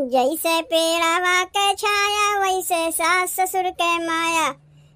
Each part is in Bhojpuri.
जैसे पेड़ावा के छाया वैसे सास ससुर के माया।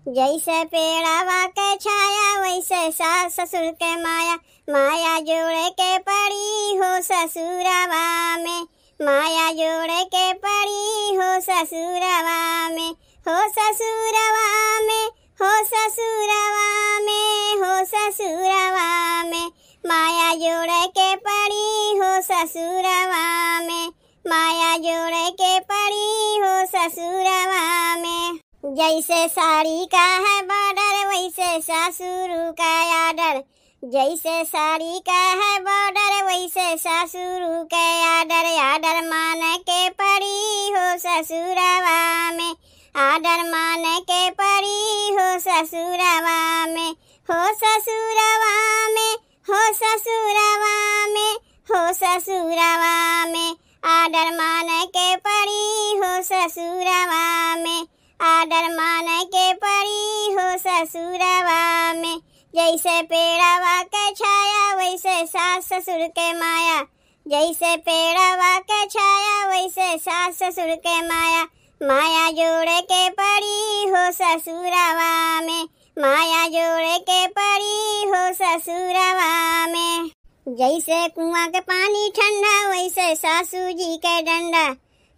जैसे पेड़ावा के छाया वैसे सास ससुर के माया। माया जोड़े के पड़ी हो ससुरवा में। माया जोड़े के पड़ी हो ससुरवा में। हो ससुरवा में, हो ससुरवा में, हो ससुरवा में। माया जोड़े के पड़ी हो ससुरवा में। माया जोड़े के पड़ी हो ससुरवा में। जैसे साड़ी का है बॉर्डर वैसे सासुर का आर्डर। जैसे साड़ी का है बॉर्डर वैसे सासुर के आर्डर। आर्डर मान के पड़ी हो ससुरवा में। आर्डर मान के पड़ी हो ससुरवा में। हो ससुरवा में, हो ससुरवा में, हो ससुरवा में। आर्डर मान के पड़ी हो ससुरवा में। आर्डर मान के पड़ी हो ससुरवा में। जैसे पेड़ावा के छाया वैसे सास ससुर के माया। जैसे पेड़ावा के छाया वैसे सास ससुर के माया। माया जोड़े के पड़ी हो ससुरवा में। माया जोड़े के पड़ी हो ससुरवा में। जैसे कुआं के पानी ठंडा वैसे सासू जी के डंडा।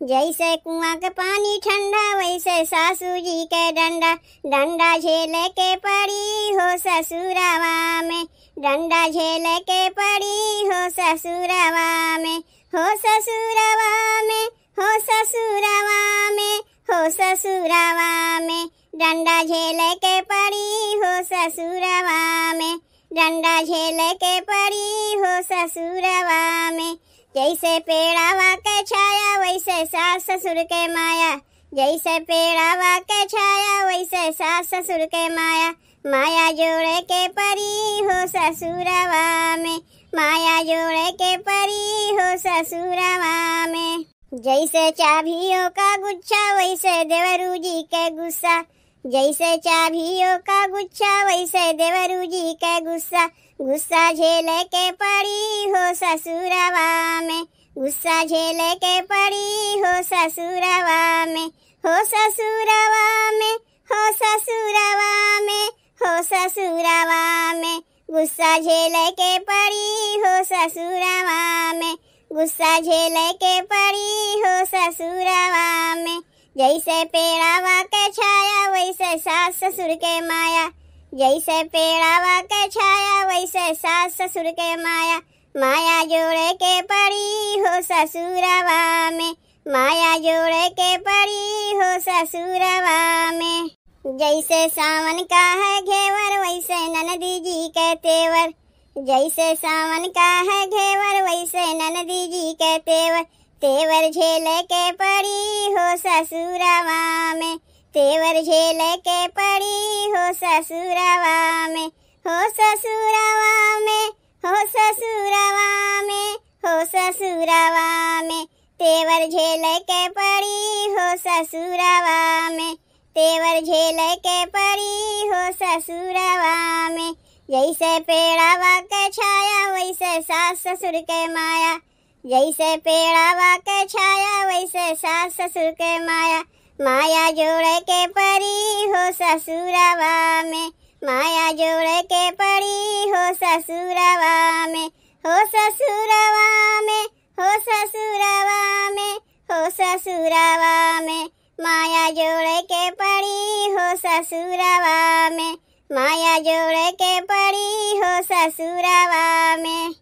जैसे कुआं के पानी ठंडा वैसे सासू जी के डंडा। डंडा झेले के पड़ी हो ससुरवा में। डंडा झेले के पड़ी हो ससुरवा में। हो ससुरवा में, हो ससुरवा में, हो ससुरवा में। डंडा झेले के पड़ी हो ससुरवा में। डंडा झेले के पड़ी हो ससुरवा में। जैसे पेड़ावा के छाया वैसे सास ससुर के माया। जैसे पेड़ावा के छाया वैसे सास ससुर के माया। माया जोड़े के पड़ी हो ससुरवा में। माया जोड़े के पड़ी हो ससुरवा में। जैसे चाबियों का गुच्छा वैसे देवरू जी के गुस्सा। जैसे चाबियों का गुच्छा वैसे देवरू जी के गुस्सा। गुस्सा झेले के पड़ी हो ससुरवा में। गुस्सा झेले के पड़ी हो ससुरवा में। हो ससुरवा में, हो ससुरवा में, हो ससुरवा में। गुस्सा झेले के पड़ी हो ससुरवा में। गुस्सा झेले के पड़ी हो ससुरवा में। जैसे पेड़ावा के छाया वैसे सास ससुर के माया। जैसे पेड़ावा के छाया वैसे सास ससुर के माया। माया जोड़े के पड़ी हो ससुरवा में। माया जोड़े के पड़ी हो ससुरवा में। जैसे सावन का है घेवर वैसे ननदी जी के तेवर। जैसे सावन का है घेवर वैसे ननदी जी के तेवर। तेवर झेले के पड़ी हो ससुरवा में। तेवर झेले के पड़ी हो ससुरवा में। हो ससुरवा में, हो ससुरवा में, हो ससुरवा में। तेवर झेले के पड़ी हो ससुरवा में। तेवर झेले के पड़ी हो ससुरवा में। जैसे पेड़ावा के छाया वैसे सास ससुर के माया। जैसे पेड़ावा के छाया वैसे सास ससुर के माया। माया जोड़े के पड़ी हो ससुरवा में। माया जोड़े के पड़ी हो ससुरवा में। हो ससुरवा में, हो ससुरवा में, हो ससुरवा में। माया जोड़े के पड़ी हो ससुरवा में। माया जोड़े के पड़ी हो ससुरवा में।